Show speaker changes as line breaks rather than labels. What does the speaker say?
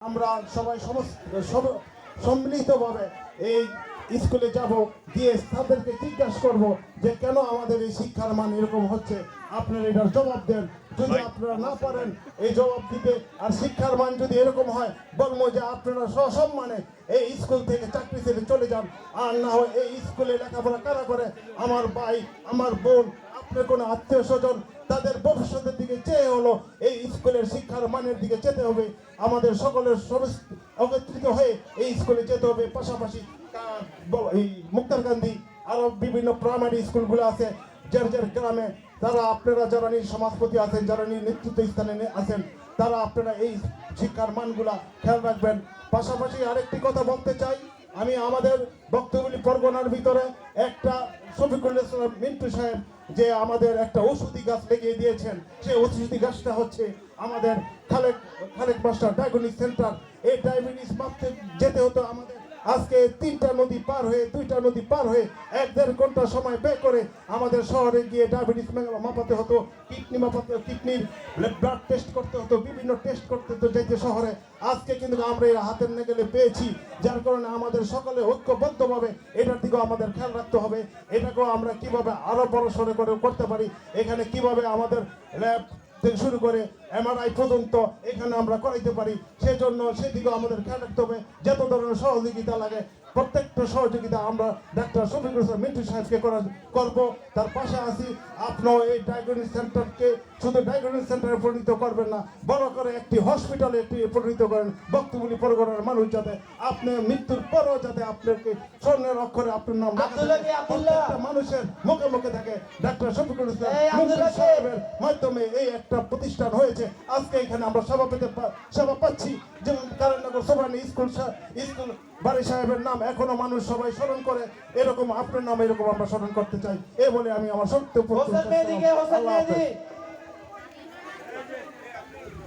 আমরা সবাই সম্মিলিতভাবে এই স্কুলে যাব, গিয়ে তাদেরকে জিজ্ঞাসা করব যে কেন আমাদের এই শিক্ষার মান এরকম হচ্ছে। আপনারা এটার জবাব দেন। যদি আপনারা না পারেন এই জবাব দিতে, আর শিক্ষার মান যদি এরকম হয়, বলবো যে আপনারা সসম্মানে এই স্কুল থেকে চাকরি ছেড়ে চলে যান। আর না হয় এই স্কুলে লেখাপড়া কারা করে, আমার ভাই, আমার বোন, আপনার কোনো আত্মীয় স্বজন, তাদের ভবিষ্যতের দিকে চেয়ে হলো এই স্কুলের শিক্ষার মানের দিকে যেতে হবে। আমাদের সকলের একত্রিত হয়ে এই স্কুলে যেতে হবে। পাশাপাশি এই মুক্তারকান্দি আরো বিভিন্ন প্রাইমারি স্কুলগুলো আছে যার যার গ্রামে, তারা আপনারা যারা সমাজপতি আছেন, যারা নেতৃত্ব স্থানে আছেন, তারা আপনারা এই শিক্ষার মানগুলা খেয়াল রাখবেন। পাশাপাশি আরেকটি কথা বলতে চাই, আমি আমাদের বক্তব্যগুলি পরগনার ভিতরে একটা শফিকুল ইসলাম মিন্টু সাহেব যে আমাদের একটা ওষুধি গাছ লাগিয়ে দিয়েছেন, সেই ওষুধি গাছটা হচ্ছে আমাদের খালেক মাস্টার ডায়াগনিক সেন্টার। এই ডায়াবেটিস মাপতে যেতে হতো আমাদের আজকে 3টা নদী পার হয়ে, 2টা নদী পার হয়ে 1-1.5 ঘন্টা সময় ব্যয় করে আমাদের শহরে গিয়ে ডায়াবেটিস মাপাতে হতো, কিডনির ব্লাড টেস্ট করতে হতো, বিভিন্ন টেস্ট করতে হতো যেতে শহরে। আজকে কিন্তু আমরা এর হাতের নাগালে পেয়েছি, যার কারণে আমাদের সকলে ঐক্যবদ্ধভাবে এটার দিকেও আমাদের খেয়াল রাখতে হবে। এটাকেও আমরা কিভাবে আরো বড় সড়ো করে করতে পারি, এখানে কিভাবে আমাদের ল্যাব থেকে শুরু করে এমআরআই পর্যন্ত এখানে আমরা করাইতে পারি, সেজন্য সেদিকেও আমাদের খেয়াল রাখতে হবে। যত ধরনের সহযোগিতা লাগে প্রত্যেকটা সহযোগিতা আমরা ডাক্তার শফিকুল ইসলাম মিন্টু সাহেবকে করবো। তার পাশে আছি, আপনিও এই ডায়াগনস্টিক সেন্টারকে শুধু ডায়াগনস্টিক সেন্টারে পরিণত করবেন না, বড় করে একটি হসপিটালে পরিণত করেন। বক্তব্যগুলি পরগনার মানুষ যাতে আপনি মৃত্যুর পরও যাতে আপনাকে স্বর্ণের অক্ষরে আপনার নাম প্রত্যেকটা মানুষের মুখে মুখে থাকে। ডাক্তার শফিকুল ইসলাম মিন্টু সাহেবের মাধ্যমে এই একটা প্রতিষ্ঠান হয়েছে। আজকে এখানে আমরা সেবা পাচ্ছি, যেমন কারণনগর সোভানি স্কুল বাড়ি সাহেবের নাম এখনো মানুষ সবাই স্মরণ করে, এরকম আপনার নাম এরকম আমরা স্মরণ করতে চাই। এ বলে আমি আমার সত্য